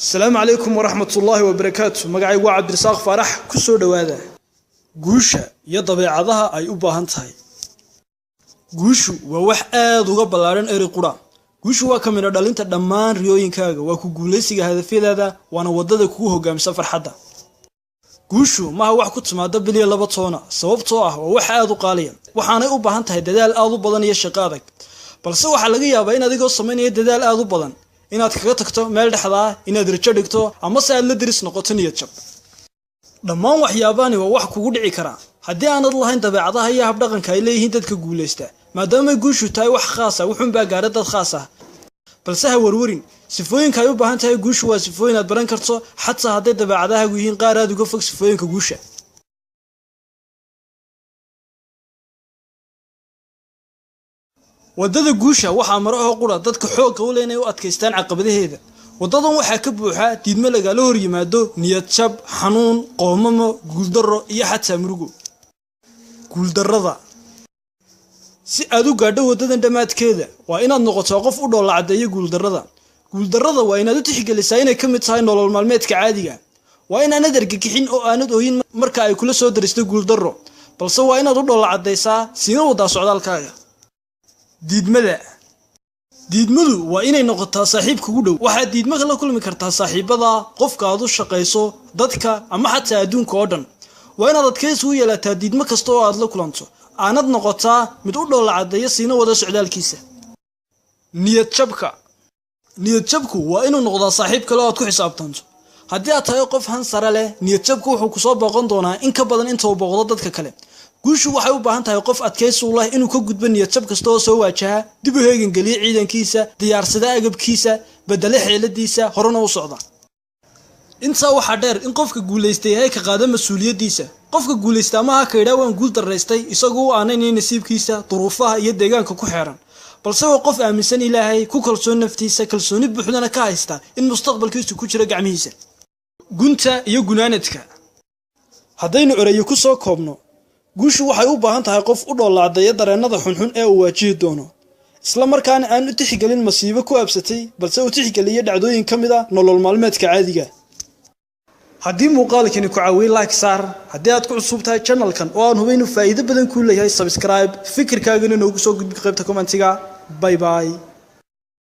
السلام عليكم ورحمة الله وبركاته. مقعي وعد برساق فرح كسو دوادا قوشا يضبع عضها أي أباهنتهاي قوشو ووح آذو قبلارن إيري قرى قوشو وكاميرا دالينتا دمان ريوين كاغا وكو قوليسيغا هذا في ذادا وانا ودادا كوهو قام سفر حدا قوشو ما هو وحكو تسمادا بلي لبطونا سببتو ووح آذو قاليا وحانا أباهنتهاي دادال آذو بدن يشقادك balse waxa laga yaabaa in adigoo sameynaya dadaal aad u badan inaad kaga tagto meel dhaxda inaad rijo dhigto ama si aad la diris noqoto niyad jab dhammaan waxyaabani waa wax kugu dhici kara haddii aanad lahayn dabeecadaha iyo hab dhaqanka ay leeyihiin dadka guuleysta maadaama guushu tahay wax khaas ah wuxuu baa gaaray dad khaas ah balse ha warwarin sifooyinka ay u baahan tahay guushu waa sifooyin aad baran karto xataa hadday dabeecadaha yihiin qaar aad uga fog sifooyinka guusha wadada guusha waxa maraha qura dadka xoogga u leenay u adkeystaan caqabadaheeda wadadan waxa ka buuxa diidmo laga la hor yimaado niyad jab xanuun qoomamo guuldaro iyo xataa murugo guuldarada si aad u gaadho wadadan dhamaadkeeda waa inaad noqoto qof u dhool cadeeyo guuldarada waa inaad u tixgelisaa inay ka mid tahay nolol maalmeedka caadiga waa inaanad argagixin oo aanad ooyin marka ay kula soo daristo guuldaro balse waa inaad u dhool cadeysaa sina wada socdaalkaaga diidmadu waa inay noqotaa saaxiib kugu dhow waxa diidmo kala kulmi kartaa saaxiibada qofka aad u shaqeyso dadka ama xataa adduunka oo dhan waa inaad adkaysi u yeelataa diidmo kasta oo aad la kulanto aanad noqotaa mid u dhool cadeeyo sina wada socdaalkiisa niyad jabku waa inuu noqdaa saaxiib kale oo aad ku xisaabtanto haddii aad tahay qof hansara leh niyad jabku wuxuu ku soo booqan doonaa in ka badan inta uu booqdo dadka kale guushu waxay u baahan tahay qof adkaysi u leh inuu ka gudbo niyad jab kasta oo soo waajaha dib u heegan galiyo ciidankiisa diyaarsada agabkiisa badale xeeladiisa horena u socda inta waxa dheer in qofka guuleystay ay ka qaado mas'uuliyadiisa qofka guuleysta ma ha ka yiraahdo waan guul dareystay isagoo aanay nasiibkiisa duruufaha iyo deegaanka ku xeeran balse waa qof aaminsan Ilaahay ku kalsoon naftiisa kalsooni buuxdana ka haysta in mustaqbalkiisu ku jiro gacmihiisa gunta iyo gunaanadka haddaynu erayo ku soo koobno guushu waxay u baahan tahay qof u dhool cadeeyo dareenada xunxun ee uu waajihi doono isla markaana aan u tixgelin masiibo ku absatay balse u tixgeliyo dhacdooyin kamid ah nolol maalmeedka caadiga haddii muuqaalkani ku caawiyo like saar haddii aad ku cusub tahay channelkan oo aan hubeyno faa'iido badan ku leeyahay subscribe fikirkaagana noogu soo gudbi qaybta commentiga bye bye